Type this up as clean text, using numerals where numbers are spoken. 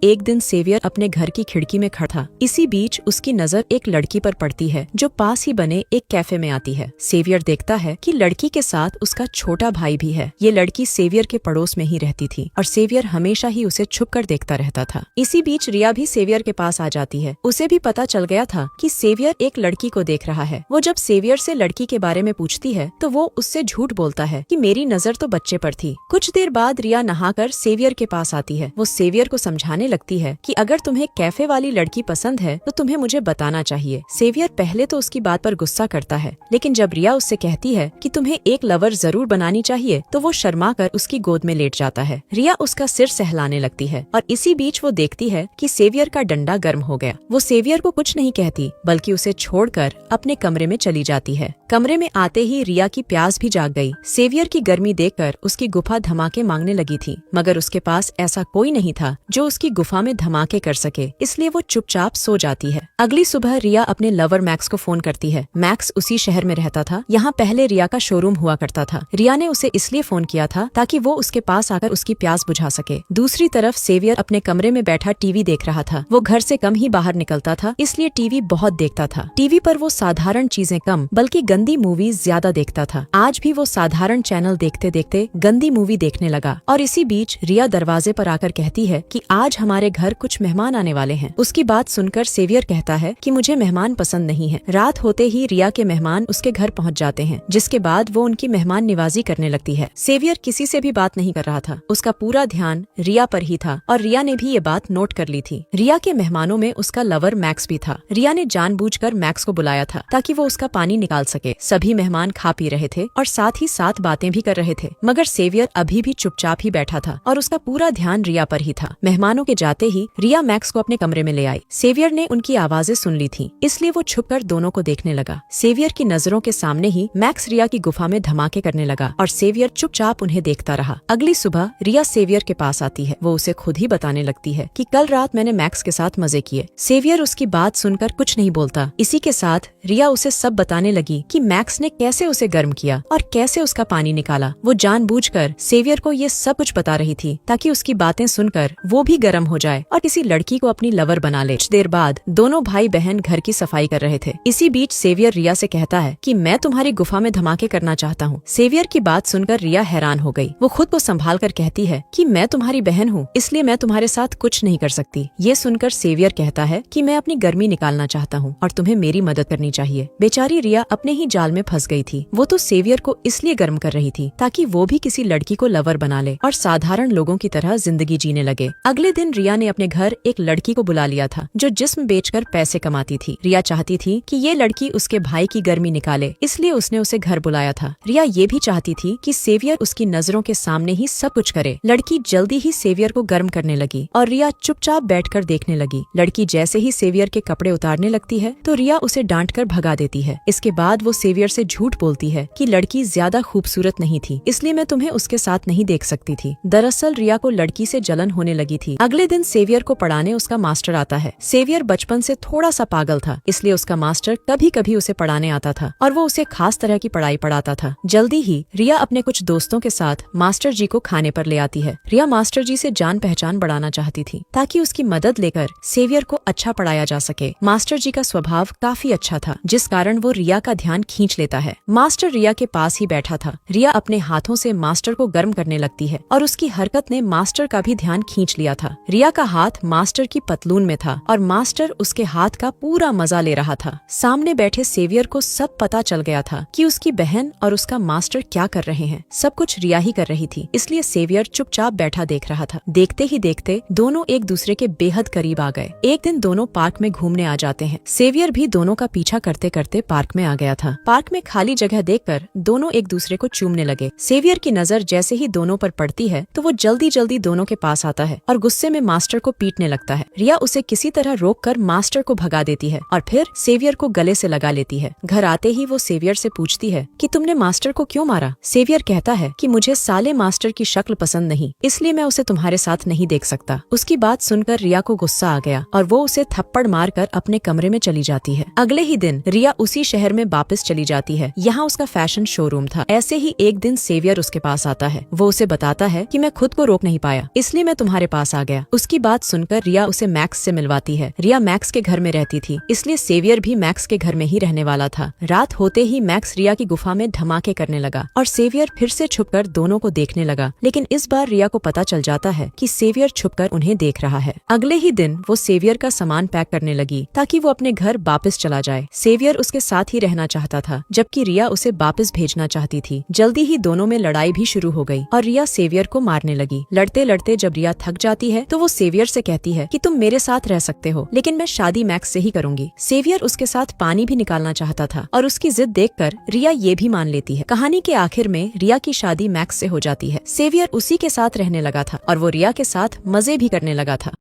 एक दिन सेवियर अपने घर की खिड़की में खड़ा था। इसी बीच उसकी नजर एक लड़की पर पड़ती है जो पास ही बने एक कैफे में आती है। सेवियर देखता है कि लड़की के साथ उसका छोटा भाई भी है। ये लड़की सेवियर के पड़ोस में ही रहती थी और सेवियर हमेशा ही उसे छुपकर देखता रहता था। इसी बीच रिया भी सेवियर के पास आ जाती है। उसे भी पता चल गया था कि सेवियर एक लड़की को देख रहा है। वो जब सेवियर से लड़की के बारे में पूछती है तो वो उससे झूठ बोलता है कि मेरी नजर तो बच्चे पर थी। कुछ देर बाद रिया नहाकर सेवियर के पास आती है। वो सेवियर को समझाने लगती है कि अगर तुम्हें कैफे वाली लड़की पसंद है तो तुम्हें मुझे बताना चाहिए। सेवियर पहले तो उसकी बात पर गुस्सा करता है, लेकिन जब रिया उससे कहती है कि तुम्हें एक लवर जरूर बनानी चाहिए तो वो शर्मा कर उसकी गोद में लेट जाता है। रिया उसका सिर सहलाने लगती है और इसी बीच वो देखती है कि सेवियर का डंडा गर्म हो गया। वो सेवियर को कुछ नहीं कहती बल्कि उसे छोड़कर अपने कमरे में चली जाती है। कमरे में आते ही रिया की प्यास भी जाग गई। सेवियर की गर्मी देखकर उसकी गुफा धमाके मांगने लगी थी, मगर उसके पास ऐसा कोई नहीं था जो उसकी गुफा में धमाके कर सके, इसलिए वो चुपचाप सो जाती है। अगली सुबह रिया अपने लवर मैक्स को फोन करती है। मैक्स उसी शहर में रहता था। यहाँ पहले रिया का शोरूम हुआ करता था। रिया ने उसे इसलिए फोन किया था ताकि वो उसके पास आकर उसकी प्यास बुझा सके। दूसरी तरफ सेवियर अपने कमरे में बैठा टीवी देख रहा था। वो घर से कम ही बाहर निकलता था, इसलिए टीवी बहुत देखता था। टीवी पर वो साधारण चीजें कम बल्कि गंदी मूवीज ज्यादा देखता था। आज भी वो साधारण चैनल देखते देखते गंदी मूवी देखने लगा और इसी बीच रिया दरवाजे पर आकर कहती है कि आज हमारे घर कुछ मेहमान आने वाले हैं। उसकी बात सुनकर सेवियर कहता है कि मुझे मेहमान पसंद नहीं है। रात होते ही रिया के मेहमान उसके घर पहुंच जाते हैं, जिसके बाद वो उनकी मेहमान निवाजी करने लगती है। सेवियर किसी से भी बात नहीं कर रहा था। उसका पूरा ध्यान रिया पर ही था और रिया ने भी ये बात नोट कर ली थी। रिया के मेहमानों में उसका लवर मैक्स भी था। रिया ने जानबूझकर मैक्स को बुलाया था ताकि वो उसका पानी निकाल सके। सभी मेहमान खा पी रहे थे और साथ ही साथ बातें भी कर रहे थे, मगर सेवियर अभी भी चुपचाप ही बैठा था और उसका पूरा ध्यान रिया पर ही था। मेहमानों के जाते ही रिया मैक्स को अपने कमरे में ले आई। सेवियर ने उनकी आवाजें सुन ली थी, इसलिए वो छुपकर दोनों को देखने लगा। सेवियर की नजरों के सामने ही मैक्स रिया की गुफा में धमाके करने लगा और सेवियर चुपचाप उन्हें देखता रहा। अगली सुबह रिया सेवियर के पास आती है। वो उसे खुद ही बताने लगती है कि कल रात मैंने मैक्स के साथ मजे किए। सेवियर उसकी बात सुनकर कुछ नहीं बोलता। इसी के साथ रिया उसे सब बताने लगी कि मैक्स ने कैसे उसे गर्म किया और कैसे उसका पानी निकाला। वो जानबूझकर सेवियर को ये सब कुछ बता रही थी ताकि उसकी बातें सुनकर वो भी गर्म हो जाए और किसी लड़की को अपनी लवर बना ले। कुछ देर बाद दोनों भाई बहन घर की सफाई कर रहे थे। इसी बीच सेवियर रिया से कहता है कि मैं तुम्हारी गुफा में धमाके करना चाहता हूँ। सेवियर की बात सुनकर रिया हैरान हो गई। वो खुद को संभाल कर कहती है कि मैं तुम्हारी बहन हूँ, इसलिए मैं तुम्हारे साथ कुछ नहीं कर सकती। ये सुनकर सेवियर कहता है कि मैं अपनी गर्मी निकालना चाहता हूँ और तुम्हें मेरी मदद करनी चाहिए। बेचारी रिया अपने ही जाल में फंस गई थी। वो तो सेवियर को इसलिए गर्म कर रही थी ताकि वो भी किसी लड़की को लवर बना ले और साधारण लोगों की तरह जिंदगी जीने लगे। अगले दिन रिया ने अपने घर एक लड़की को बुला लिया था जो जिस्म बेचकर पैसे कमाती थी। रिया चाहती थी कि ये लड़की उसके भाई की गर्मी निकाले, इसलिए उसने उसे घर बुलाया था। रिया ये भी चाहती थी कि सेवियर उसकी नजरों के सामने ही सब कुछ करे। लड़की जल्दी ही सेवियर को गर्म करने लगी और रिया चुपचाप बैठकर देखने लगी। लड़की जैसे ही सेवियर के कपड़े उतारने लगती है तो रिया उसे डांटकर भगा देती है। इसके बाद वो सेवियर से झूठ बोलती है कि लड़की ज्यादा खूबसूरत नहीं थी, इसलिए मैं तुम्हें उसके साथ नहीं देख सकती थी। दरअसल रिया को लड़की से जलन होने लगी थी। अगले दिन सेवियर को पढ़ाने उसका मास्टर आता है। सेवियर बचपन से थोड़ा सा पागल था, इसलिए उसका मास्टर कभी कभी उसे पढ़ाने आता था और वो उसे खास तरह की पढ़ाई पढ़ाता था। जल्दी ही रिया अपने कुछ दोस्तों के साथ मास्टर जी को खाने पर ले आती है। रिया मास्टर जी से जान पहचान बढ़ाना चाहती थी ताकि उसकी मदद लेकर सेवियर को अच्छा पढ़ाया जा सके। मास्टर जी का स्वभाव काफी अच्छा था, जिस कारण वो रिया का ध्यान खींच लेता है। मास्टर रिया के पास ही बैठा था। रिया अपने हाथों से मास्टर को गर्म करने लगती है और उसकी हरकत ने मास्टर का भी ध्यान खींच लिया था। रिया का हाथ मास्टर की पतलून में था और मास्टर उसके हाथ का पूरा मजा ले रहा था। सामने बैठे सेवियर को सब पता चल गया था कि उसकी बहन और उसका मास्टर क्या कर रहे हैं। सब कुछ रिया ही कर रही थी, इसलिए सेवियर चुपचाप बैठा देख रहा था। देखते ही देखते दोनों एक दूसरे के बेहद करीब आ गए। एक दिन दोनों पार्क में घूमने आ जाते हैं। सेवियर भी दोनों का पीछा करते करते पार्क में आ गया था। पार्क में खाली जगह देखकर दोनों एक दूसरे को चूमने लगे। सेवियर की नजर जैसे ही दोनों पर पड़ती है तो वो जल्दी जल्दी दोनों के पास आता है और गुस्से में मास्टर को पीटने लगता है। रिया उसे किसी तरह रोककर मास्टर को भगा देती है और फिर सेवियर को गले से लगा लेती है। घर आते ही वो सेवियर से पूछती है कि तुमने मास्टर को क्यों मारा। सेवियर कहता है कि मुझे साले मास्टर की शक्ल पसंद नहीं, इसलिए मैं उसे तुम्हारे साथ नहीं देख सकता। उसकी बात सुनकर रिया को गुस्सा आ गया और वो उसे थप्पड़ मारकर अपने कमरे में चली जाती है। अगले ही दिन रिया उसी शहर में वापस चली जाती है। यहाँ उसका फैशन शोरूम था। ऐसे ही एक दिन सेवियर उसके पास आता है। वो उसे बताता है कि मैं खुद को रोक नहीं पाया, इसलिए मैं तुम्हारे पास आ गया। उसकी बात सुनकर रिया उसे मैक्स से मिलवाती है। रिया मैक्स के घर में रहती थी, इसलिए सेवियर भी मैक्स के घर में ही रहने वाला था। रात होते ही मैक्स रिया की गुफा में धमाके करने लगा और सेवियर फिर से छुपकर दोनों को देखने लगा। लेकिन इस बार रिया को पता चल जाता है कि सेवियर छुपकर उन्हें देख रहा है। अगले ही दिन वो सेवियर का सामान पैक करने लगी ताकि वो अपने घर वापस चला जाए। सेवियर उसके साथ ही रहना चाहता था, जबकि रिया उसे वापस भेजना चाहती थी। जल्दी ही दोनों में लड़ाई भी शुरू हो गई और रिया सेवियर को मारने लगी। लड़ते लड़ते जब रिया थक जाती है तो वो सेवियर से कहती है कि तुम मेरे साथ रह सकते हो, लेकिन मैं शादी मैक्स से ही करूंगी। सेवियर उसके साथ पानी भी निकालना चाहता था और उसकी जिद देखकर रिया ये भी मान लेती है। कहानी के आखिर में रिया की शादी मैक्स से हो जाती है। सेवियर उसी के साथ रहने लगा था और वो रिया के साथ मजे भी करने लगा था।